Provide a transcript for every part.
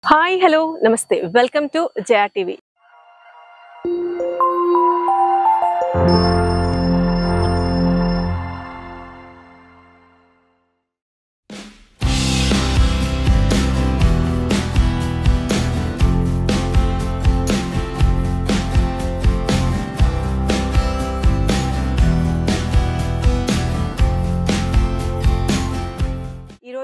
Hi, hello, namaste. Welcome to Jaya TV.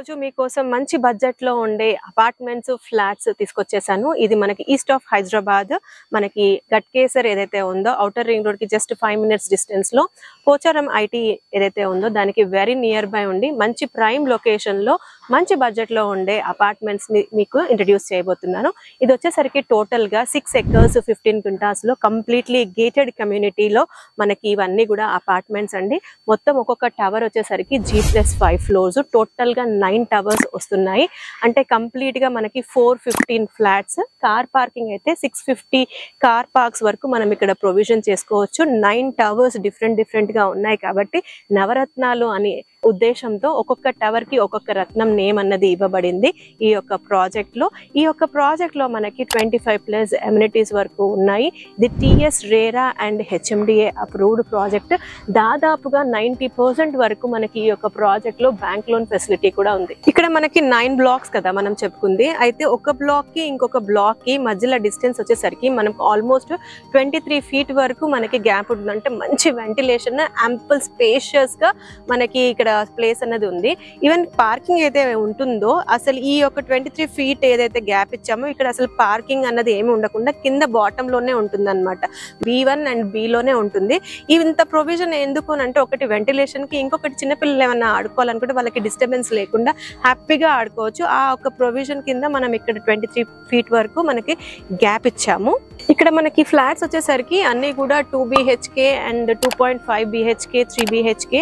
రోజు మీకోసం మంచి బడ్జెట్ లో ఉండే అపార్ట్మెంట్స్ ఫ్లాట్స్ తీసుకొచ్చేసాను. ఇది మనకి ఈస్ట్ ఆఫ్ హైదరాబాద్, మనకి గట్కేసర్ ఏదైతే ఉందో ఔటర్ రింగ్ రోడ్ కి జస్ట్ 5 minutes డిస్టెన్స్ లో పోచారం ఐటీ ఏదైతే ఉందో దానికి వెరీ నియర్ బై ఉండి మంచి ప్రైమ్ లొకేషన్ లో మంచి బడ్జెట్ లో ఉండే అపార్ట్మెంట్స్ ని మీకు ఇంట్రడ్యూస్ చేయబోతున్నాను. ఇది వచ్చేసరికి టోటల్ గా 6 acres 15 quintas లో కంప్లీట్లీ గేటెడ్ కమ్యూనిటీలో మనకి ఇవన్నీ కూడా అపార్ట్మెంట్స్ అండి. మొత్తం ఒక్కొక్క టవర్ వచ్చేసరికి G+5 floors, టోటల్ గా 9 towers వస్తున్నాయి. అంటే కంప్లీట్ గా మనకి 415 ఫ్లాట్స్, కార్ పార్కింగ్ అయితే 650 కార్ పార్క్స్ వరకు మనం ఇక్కడ ప్రొవిజన్ చేసుకోవచ్చు. 9 towers డిఫరెంట్ గా ఉన్నాయి కాబట్టి నవరత్నాలు అని ఉద్దేశంతో ఒక్కొక్క టవర్ కి ఒక్కొక్క రత్నం నేమ్ అన్నది ఇవ్వబడింది ఈ యొక్క ప్రాజెక్ట్ లో. ఈ యొక్క ప్రాజెక్ట్ లో మనకి 25+ ఎమ్యూనిటీస్ వరకు ఉన్నాయి. ఇది TS RERA and HMDA approved project. దాదాపుగా 90% వరకు మనకి ఈ యొక్క ప్రాజెక్ట్ లో బ్యాంక్ లోన్ ఫెసిలిటీ కూడా ఉంది. ఇక్కడ మనకి 9 blocks కదా మనం చెప్పుకుంది. అయితే ఒక బ్లాక్ కి ఇంకొక బ్లాక్ కి మధ్యలో డిస్టెన్స్ వచ్చేసరికి మనకు ఆల్మోస్ట్ 23 feet వరకు మనకి గ్యాప్ ఉంటుంది. అంటే మంచి వెంటిలేషన్, యాంపుల్ స్పేషియస్ గా మనకి ఇక్కడ ప్లేస్ అన్నది ఉంది. ఈవెన్ పార్కింగ్ అయితే ఉంటుందో అసలు ఈ యొక్క 23 feet ఏదైతే గ్యాప్ ఇచ్చామో ఇక్కడ అసలు పార్కింగ్ అన్నది ఏమి ఉండకుండా కింద బాటమ్ లోనే ఉంటుంది అనమాట. B1 అండ్ B లోనే ఉంటుంది. ఇంత ప్రొవిజన్ ఎందుకు అంటే ఒకటి వెంటిలేషన్ కి, ఇంకొకటి చిన్నపిల్లలు ఏమన్నా ఆడుకోవాలనుకుంటే వాళ్ళకి డిస్టర్బెన్స్ లేకుండా హ్యాపీగా ఆడుకోవచ్చు. ఆ ఒక ప్రొవిజన్ కింద మనం ఇక్కడ 23 feet వరకు మనకి గ్యాప్ ఇచ్చాము. ఇక్కడ మనకి ఫ్లాట్స్ వచ్చేసరికి అన్ని కూడా 2 BHK అండ్ 2.5 BHK 3 BHK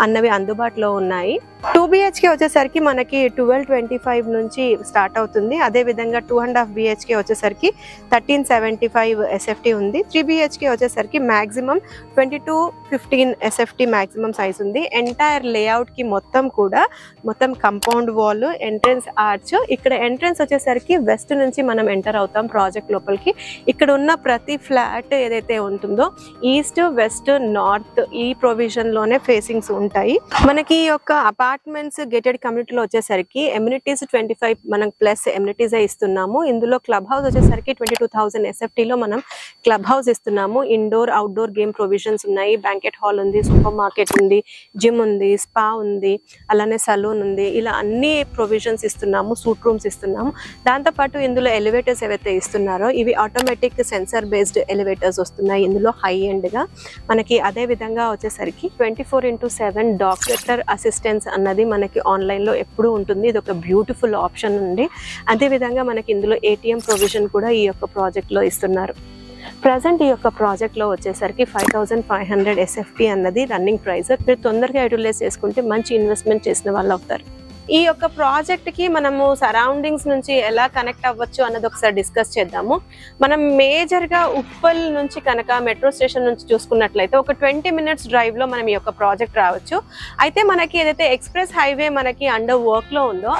అన్నవి అందుబాటులో ఉన్నాయి. 2 BHK వచ్చేసరికి మనకి 1225 నుంచి స్టార్ట్ అవుతుంది. అదే విధంగా 2.5 BHK వచ్చేసరికి 1375 SFT ఉంది. 3 BHK వచ్చేసరికి మాక్సిమం 2215 SFT మాక్సిమం సైజ్ ఉంది. ఎంటైర్ లేఅవుట్ కి మొత్తం కంపౌండ్ వాల్, ఎంట్రన్స్ ఆర్చ్. ఇక్కడ ఎంట్రన్స్ వచ్చేసరికి వెస్ట్ నుంచి మనం ఎంటర్ అవుతాం ప్రాజెక్ట్ లోపలికి. ఇక్కడ ఉన్న ప్రతి ఫ్లాట్ ఏదైతే ఉంటుందో ఈస్ట్, వెస్ట్, నార్త్ ఈ ప్రొవిజన్ లోనే ఫేసింగ్స్ ఉంటాయి. మనకి ఈ యొక్క అపార్ట్మెంట్స్ గేటెడ్ కమ్యూనిటీలో వచ్చేసరికి ఎమ్యూనిటీస్ 25 మనం ప్లస్ ఎమ్యూనిటీస్ ఇస్తున్నాము. ఇందులో క్లబ్ హౌస్ వచ్చేసరికి 22,000 SFT లో మనం క్లబ్ హౌస్ ఇస్తున్నాము. ఇండోర్ అవుట్డోర్ గేమ్ ప్రొవిజన్స్ ఉన్నాయి. బ్యాంకెట్ హాల్ ఉంది, సూపర్ మార్కెట్ ఉంది, జిమ్ ఉంది, స్పా ఉంది, అలానే సలూన్ ఉంది. ఇలా అన్ని ప్రొవిజన్స్ ఇస్తున్నాము. సూట్ రూమ్స్ ఇస్తున్నాము. దాంతోపాటు ఇందులో ఎలివేటర్స్ ఏవైతే ఇస్తున్నారో ఇవి ఆటోమేటిక్ సెన్సర్ బేస్డ్ ఎలివేటర్స్ వస్తున్నాయి ఇందులో హై ఎండ్ గా మనకి. అదే విధంగా వచ్చేసరికి 24/7 డాక్టర్ అసిస్టెన్స్ అన్నది మనకి ఆన్లైన్ లో ఎప్పుడూ ఉంటుంది. ఇది ఒక బ్యూటిఫుల్ ఆప్షన్ ఉంది. అదే విధంగా మనకి ఇందులో ATM ప్రొవిజన్ కూడా ఈ యొక్క ప్రాజెక్ట్ లో ఇస్తున్నారు. ప్రజెంట్ ఈ యొక్క ప్రాజెక్ట్ లో వచ్చేసరికి 5500 SFT అన్నది రన్నింగ్ ప్రైస్. మీరు తొందరగా యూటిలైజ్ చేసుకుంటే మంచి ఇన్వెస్ట్మెంట్ చేసిన వాళ్ళు అవుతారు. ఈ యొక్క ప్రాజెక్ట్ కి మనము సరౌండింగ్స్ నుంచి ఎలా కనెక్ట్ అవ్వచ్చు అన్నది ఒకసారి డిస్కస్ చేద్దాము. మనం మేజర్ గా ఉప్పల్ నుంచి కనుక మెట్రో స్టేషన్ నుంచి చూసుకున్నట్లయితే ఒక 20 minutes డ్రైవ్ లో మనం ఈ యొక్క ప్రాజెక్ట్ రావచ్చు. అయితే మనకి ఏదైతే ఎక్స్ప్రెస్ హైవే మనకి అండర్ వర్క్ లో ఉందో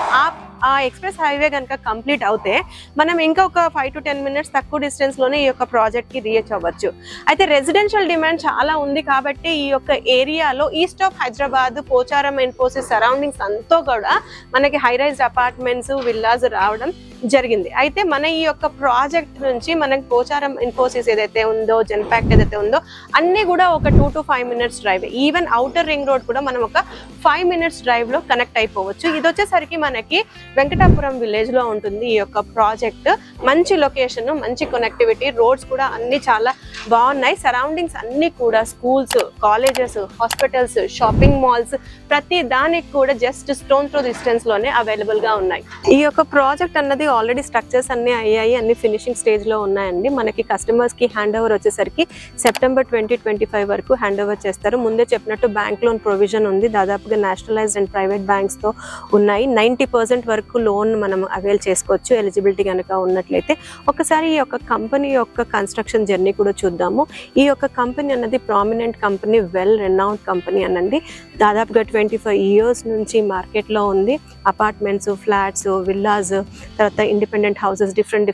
ఆ ఎక్స్ప్రెస్ హైవే కనుక కంప్లీట్ అవుతే మనం ఇంకా ఒక 5 to 10 minutes తక్కువ డిస్టెన్స్ లోనే ఈ యొక్క ప్రాజెక్ట్ కి రీచ్ అవ్వచ్చు. అయితే రెసిడెన్షియల్ డిమాండ్ చాలా ఉంది కాబట్టి ఈ యొక్క ఏరియాలో east of Hyderabad, Pocharam, Infosys surroundings అంతా కూడా మనకి హై రైజ్ అపార్ట్మెంట్స్, విల్లాస్ రావడం జరిగింది. అయితే మన ఈ యొక్క ప్రాజెక్ట్ నుంచి మనకి పోచారం ఇన్ఫోసిస్ ఏదైతే ఉందో, జెన్పాక్ట్ ఏదైతే ఉందో అన్ని కూడా ఒక 2 to 5 minutes drive. Even outer ring road కూడా మనం ఒక 5 minutes డ్రైవ్ లో కనెక్ట్ అయిపోవచ్చు. ఇది వచ్చేసరికి మనకి వెంకటాపురం విలేజ్ లో ఉంటుంది ఈ యొక్క ప్రాజెక్ట్. మంచి లొకేషన్, మంచి కనెక్టివిటీ, రోడ్స్ కూడా అన్ని చాలా బాగున్నాయి. సరౌండింగ్స్ అన్ని కూడా schools, colleges, hospitals, shopping malls ప్రతి దానికి కూడా జస్ట్ స్టోన్ త్రో డిస్టెన్స్ లోనే అవైలబుల్ గా ఉన్నాయి. ఈ యొక్క ప్రాజెక్ట్ అన్నది ఆల్రెడీ స్ట్రక్చర్స్ అన్ని అయ్యాయి, అన్ని ఫినిషింగ్ స్టేజ్ లో ఉన్నాయండి. మనకి కస్టమర్స్ కి హ్యాండ్ ఓవర్ వచ్చేసరికి సెప్టెంబర్ 2025 వరకు హ్యాండ్ ఓవర్ చేస్తారు. ముందే చెప్పినట్టు బ్యాంక్ లోన్ ప్రొవిజన్ ఉంది. దాదాపుగా నేషనలైజ్డ్ అండ్ ప్రైవేట్ బ్యాంక్స్ తో ఉన్నాయి. 90% వరకు లోన్ మనం అవైల్ చేసుకోవచ్చు ఎలిజిబిలిటీ కనుక ఉన్నట్లయితే. ఒకసారి ఈ యొక్క కంపెనీ యొక్క కన్స్ట్రక్షన్ జర్నీ కూడా చూద్దాం. చూద్దాము. ఈ యొక్క కంపెనీ అన్నది prominent company, well renowned company అనండి. దాదాపుగా 25 ఇయర్స్ నుంచి మార్కెట్లో ఉంది. అపార్ట్మెంట్స్, ఫ్లాట్స్, విల్లాస్, తర్వాత independent houses, different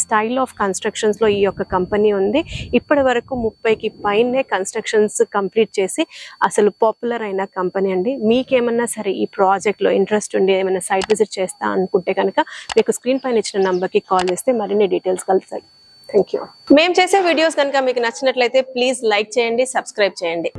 style of కన్స్ట్రక్షన్స్లో ఈ యొక్క కంపెనీ ఉంది. ఇప్పటి వరకు 30కి పైనే కన్స్ట్రక్షన్స్ కంప్లీట్ చేసి అసలు పాపులర్ అయిన కంపెనీ అండి. మీకేమన్నా సరే ఈ ప్రాజెక్ట్లో ఇంట్రెస్ట్ ఉండి ఏమైనా సైట్ విజిట్ చేస్తా అనుకుంటే కనుక మీకు స్క్రీన్ పైన ఇచ్చిన నంబర్కి కాల్ చేస్తే మరిన్ని డీటెయిల్స్ కలుస్తాయి. Thank you. మేము చేసే వీడియోస్ కనుక మీకు నచ్చినట్లయితే ప్లీజ్ లైక్ చేయండి, సబ్స్క్రైబ్ చేయండి.